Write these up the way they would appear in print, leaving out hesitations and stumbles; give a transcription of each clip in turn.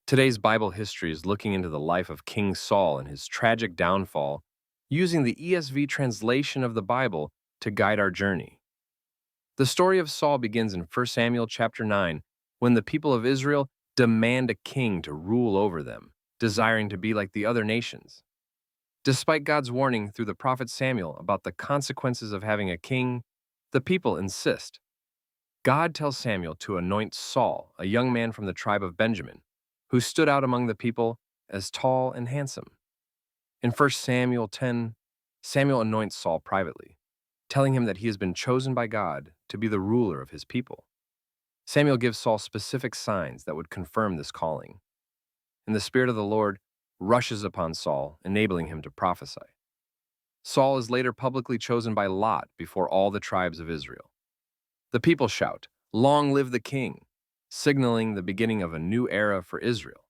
Today's Bible history is looking into the life of King Saul and his tragic downfall, using the ESV translation of the Bible to guide our journey. The story of Saul begins in 1 Samuel chapter 9, when the people of Israel demand a king to rule over them, desiring to be like the other nations. Despite God's warning through the prophet Samuel about the consequences of having a king, the people insist. God tells Samuel to anoint Saul, a young man from the tribe of Benjamin, who stood out among the people as tall and handsome. In 1 Samuel 10, Samuel anoints Saul privately, telling him that he has been chosen by God to be the ruler of his people. Samuel gives Saul specific signs that would confirm this calling, and the Spirit of the Lord rushes upon Saul, enabling him to prophesy. Saul is later publicly chosen by Lot before all the tribes of Israel. The people shout, "Long live the king," signaling the beginning of a new era for Israel.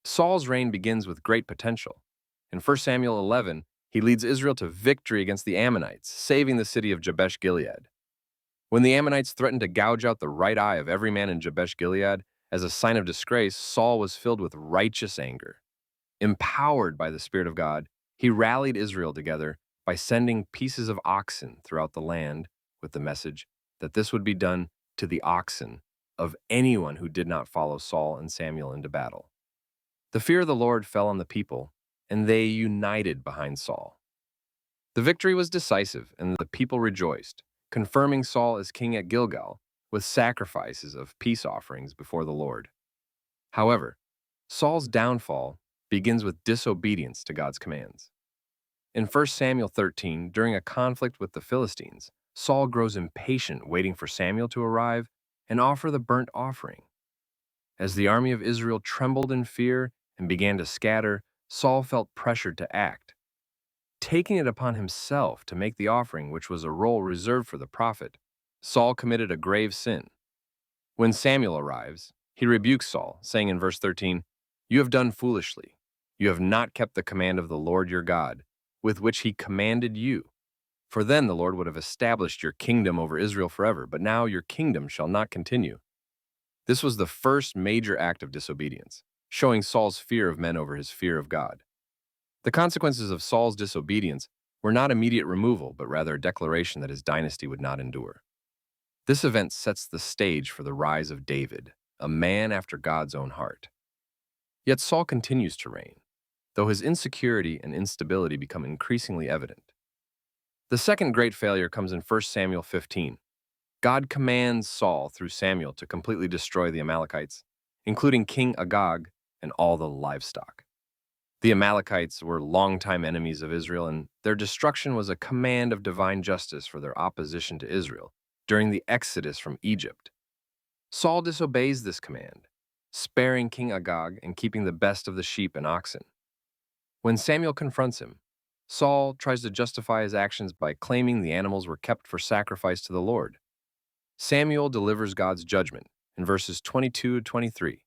Saul's reign begins with great potential. In 1 Samuel 11, he leads Israel to victory against the Ammonites, saving the city of Jabesh Gilead. When the Ammonites threatened to gouge out the right eye of every man in Jabesh Gilead as a sign of disgrace, Saul was filled with righteous anger. Empowered by the Spirit of God, he rallied Israel together by sending pieces of oxen throughout the land with the message that this would be done to the oxen of anyone who did not follow Saul and Samuel into battle. The fear of the Lord fell on the people, and they united behind Saul. The victory was decisive, and the people rejoiced, confirming Saul as king at Gilgal with sacrifices of peace offerings before the Lord. However, Saul's downfall begins with disobedience to God's commands. In 1 Samuel 13, during a conflict with the Philistines, Saul grows impatient waiting for Samuel to arrive and offer the burnt offering. As the army of Israel trembled in fear and began to scatter, Saul felt pressured to act. Taking it upon himself to make the offering, which was a role reserved for the prophet, Saul committed a grave sin. When Samuel arrives, he rebukes Saul, saying in verse 13, "You have done foolishly. You have not kept the command of the Lord your God, with which he commanded you. For then the Lord would have established your kingdom over Israel forever, but now your kingdom shall not continue." This was the first major act of disobedience, showing Saul's fear of men over his fear of God. The consequences of Saul's disobedience were not immediate removal, but rather a declaration that his dynasty would not endure. This event sets the stage for the rise of David, a man after God's own heart. Yet Saul continues to reign, though his insecurity and instability become increasingly evident. The second great failure comes in 1 Samuel 15. God commands Saul through Samuel to completely destroy the Amalekites, including King Agag and all the livestock. The Amalekites were longtime enemies of Israel, and their destruction was a command of divine justice for their opposition to Israel during the exodus from Egypt. Saul disobeys this command, sparing King Agag and keeping the best of the sheep and oxen. When Samuel confronts him, Saul tries to justify his actions by claiming the animals were kept for sacrifice to the Lord. Samuel delivers God's judgment in verses 22 to 23.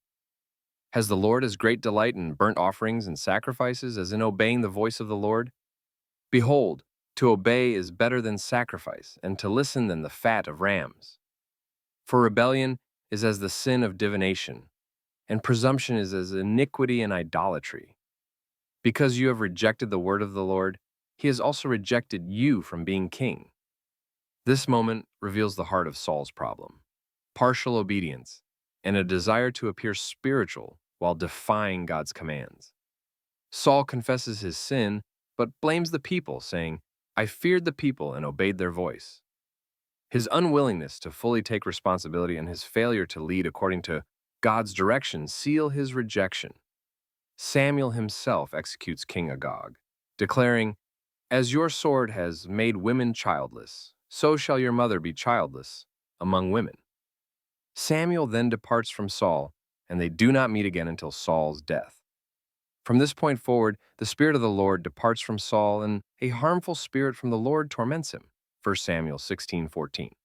Has the Lord as great delight in burnt offerings and sacrifices as in obeying the voice of the Lord? Behold, to obey is better than sacrifice, and to listen than the fat of rams. For rebellion is as the sin of divination, and presumption is as iniquity and idolatry. Because you have rejected the word of the Lord, he has also rejected you from being king. This moment reveals the heart of Saul's problem: partial obedience and a desire to appear spiritual while defying God's commands. Saul confesses his sin, but blames the people, saying, "I feared the people and obeyed their voice." His unwillingness to fully take responsibility and his failure to lead according to God's direction seal his rejection. Samuel himself executes King Agag, declaring, "As your sword has made women childless, so shall your mother be childless among women." Samuel then departs from Saul, and they do not meet again until Saul's death. From this point forward, the Spirit of the Lord departs from Saul, and a harmful spirit from the Lord torments him. 1 Samuel 16:14.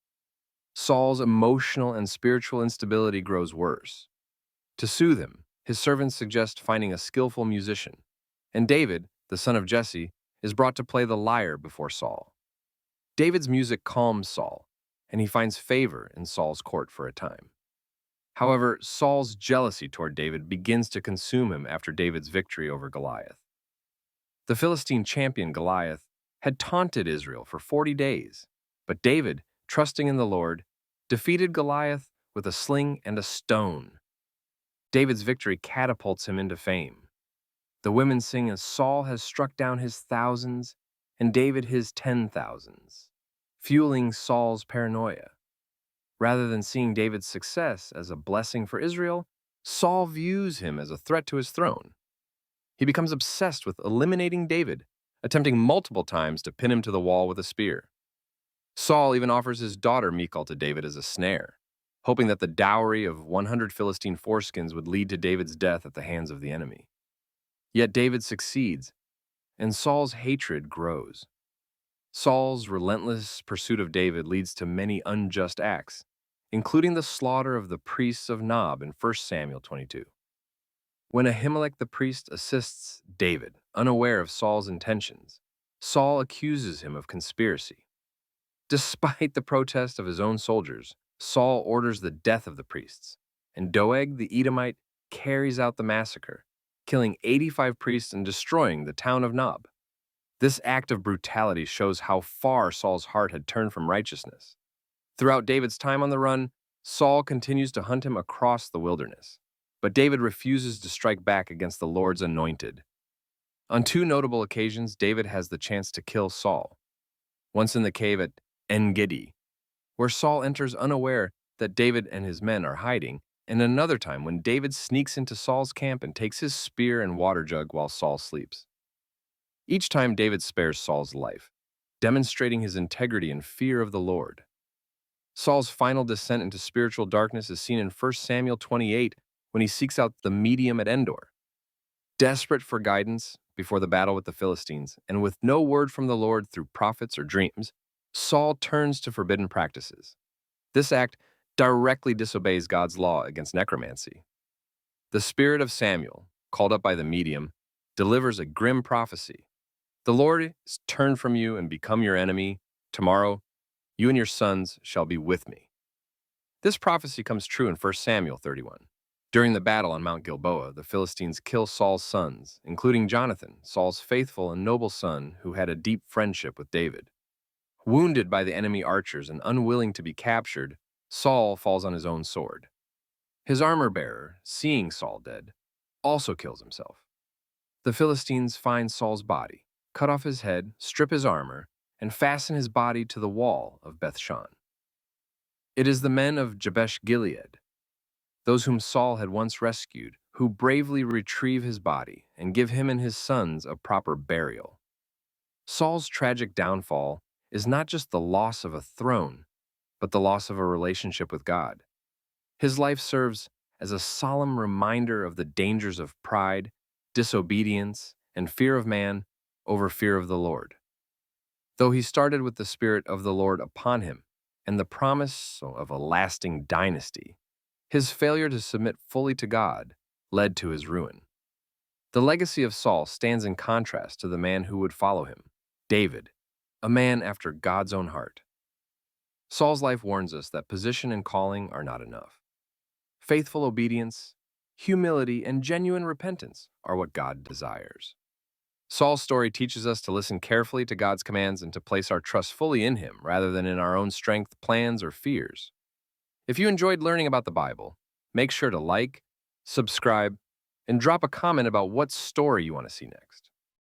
Saul's emotional and spiritual instability grows worse. To soothe him, his servants suggest finding a skillful musician, and David, the son of Jesse, is brought to play the lyre before Saul. David's music calms Saul, and he finds favor in Saul's court for a time. However, Saul's jealousy toward David begins to consume him after David's victory over Goliath. The Philistine champion Goliath had taunted Israel for 40 days, but David, trusting in the Lord, defeated Goliath with a sling and a stone. David's victory catapults him into fame. The women sing as Saul has struck down his thousands and David his 10,000s, fueling Saul's paranoia. Rather than seeing David's success as a blessing for Israel, Saul views him as a threat to his throne. He becomes obsessed with eliminating David, attempting multiple times to pin him to the wall with a spear. Saul even offers his daughter Michal to David as a snare, hoping that the dowry of 100 Philistine foreskins would lead to David's death at the hands of the enemy. Yet David succeeds, and Saul's hatred grows. Saul's relentless pursuit of David leads to many unjust acts, including the slaughter of the priests of Nob in 1 Samuel 22. When Ahimelech the priest assists David, unaware of Saul's intentions, Saul accuses him of conspiracy. Despite the protest of his own soldiers, Saul orders the death of the priests, and Doeg the Edomite carries out the massacre, killing 85 priests and destroying the town of Nob. This act of brutality shows how far Saul's heart had turned from righteousness. Throughout David's time on the run, Saul continues to hunt him across the wilderness, but David refuses to strike back against the Lord's anointed. On two notable occasions, David has the chance to kill Saul. Once in the cave at En-Gedi, where Saul enters unaware that David and his men are hiding, and another time when David sneaks into Saul's camp and takes his spear and water jug while Saul sleeps. Each time David spares Saul's life, demonstrating his integrity and fear of the Lord. Saul's final descent into spiritual darkness is seen in 1 Samuel 28 when he seeks out the medium at Endor. Desperate for guidance before the battle with the Philistines, and with no word from the Lord through prophets or dreams, Saul turns to forbidden practices. This act directly disobeys God's law against necromancy. The spirit of Samuel, called up by the medium, delivers a grim prophecy. The Lord is turned from you and become your enemy. Tomorrow, you and your sons shall be with me. This prophecy comes true in 1 Samuel 31. During the battle on Mount Gilboa, the Philistines kill Saul's sons, including Jonathan, Saul's faithful and noble son who had a deep friendship with David. Wounded by the enemy archers and unwilling to be captured, Saul falls on his own sword. His armor-bearer, seeing Saul dead, also kills himself. The Philistines find Saul's body, cut off his head, strip his armor, and fasten his body to the wall of Beth-shan. It is the men of Jabesh-Gilead, those whom Saul had once rescued, who bravely retrieve his body and give him and his sons a proper burial. Saul's tragic downfall is not just the loss of a throne, but the loss of a relationship with God. His life serves as a solemn reminder of the dangers of pride, disobedience, and fear of man over fear of the Lord. Though he started with the Spirit of the Lord upon him and the promise of a lasting dynasty, his failure to submit fully to God led to his ruin. The legacy of Saul stands in contrast to the man who would follow him, David, a man after God's own heart. Saul's life warns us that position and calling are not enough. Faithful obedience, humility, and genuine repentance are what God desires. Saul's story teaches us to listen carefully to God's commands and to place our trust fully in Him rather than in our own strength, plans, or fears. If you enjoyed learning about the Bible, make sure to like, subscribe, and drop a comment about what story you want to see next.